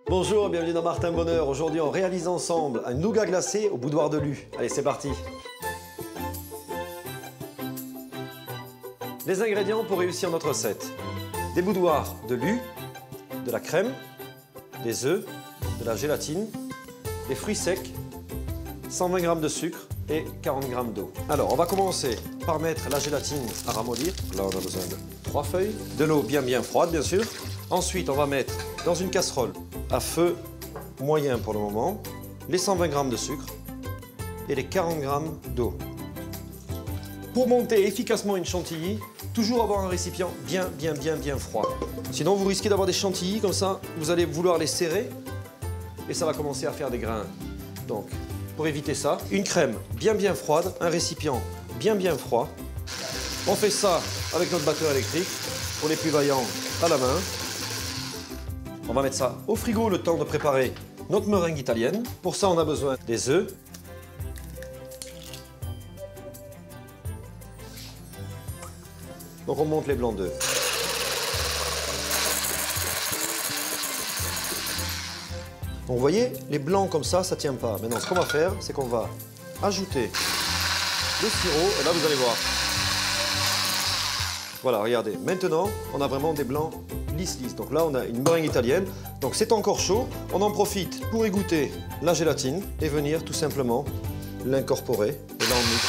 Bonjour, bienvenue dans Martin Bonheur. Aujourd'hui, on réalise ensemble un nougat glacé au boudoir de Lu. Allez, c'est parti. Les ingrédients pour réussir notre recette. Des boudoirs de Lu, de la crème, des œufs, de la gélatine, des fruits secs, 120 g de sucre et 40 g d'eau. Alors, on va commencer par mettre la gélatine à ramollir. Là, on a besoin de 3 feuilles. De l'eau bien froide, bien sûr. Ensuite, on va mettre dans une casserole à feu moyen pour le moment les 120 g de sucre et les 40 g d'eau. Pour monter efficacement une chantilly, toujours avoir un récipient bien froid. Sinon, vous risquez d'avoir des chantilly comme ça, vous allez vouloir les serrer et ça va commencer à faire des grains. Donc, pour éviter ça, une crème bien froide, un récipient bien froid. On fait ça avec notre batteur électrique, pour les plus vaillants, à la main. On va mettre ça au frigo le temps de préparer notre meringue italienne. Pour ça, on a besoin des œufs. Donc on monte les blancs d'œufs. Donc vous voyez, les blancs comme ça ne tient pas. Maintenant, ce qu'on va faire, c'est qu'on va ajouter le sirop. Et là, vous allez voir. Voilà, regardez. Maintenant, on a vraiment des blancs lisses. Donc là, on a une meringue italienne. Donc c'est encore chaud. On en profite pour égoutter la gélatine et venir tout simplement l'incorporer. Et là, on mixe.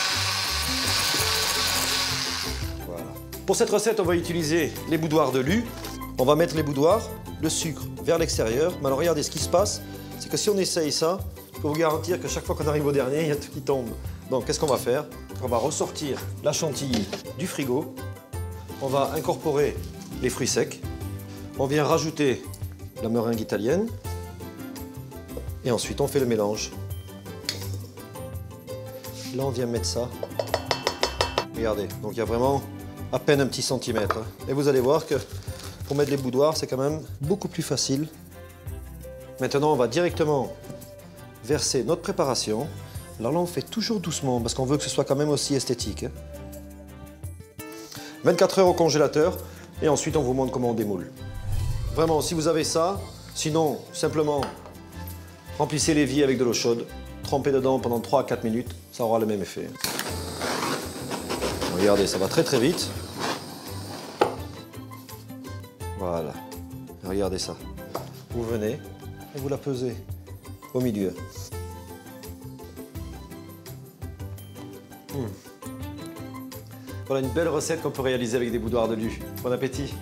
Voilà. Pour cette recette, on va utiliser les boudoirs de Lu. On va mettre les boudoirs, le sucre vers l'extérieur. Mais alors, regardez, ce qui se passe, c'est que si on essaye ça, je peux vous garantir que chaque fois qu'on arrive au dernier, il y a tout qui tombe. Donc, qu'est-ce qu'on va faire? On va ressortir la chantilly du frigo. On va incorporer les fruits secs. On vient rajouter la meringue italienne. Et ensuite, on fait le mélange. Là, on vient mettre ça. Regardez, donc il y a vraiment à peine un petit centimètre. Et vous allez voir que pour mettre les boudoirs, c'est quand même beaucoup plus facile. Maintenant, on va directement verser notre préparation. Alors là, on fait toujours doucement parce qu'on veut que ce soit quand même aussi esthétique. 24 heures au congélateur et ensuite on vous montre comment on démoule. Vraiment, si vous avez ça, sinon simplement remplissez l'évier avec de l'eau chaude, trempez dedans pendant 3 à 4 minutes, ça aura le même effet. Regardez, ça va très vite. Voilà, regardez ça. Vous venez et vous la pesez au milieu. Voilà une belle recette qu'on peut réaliser avec des boudoirs de Lu. Bon appétit!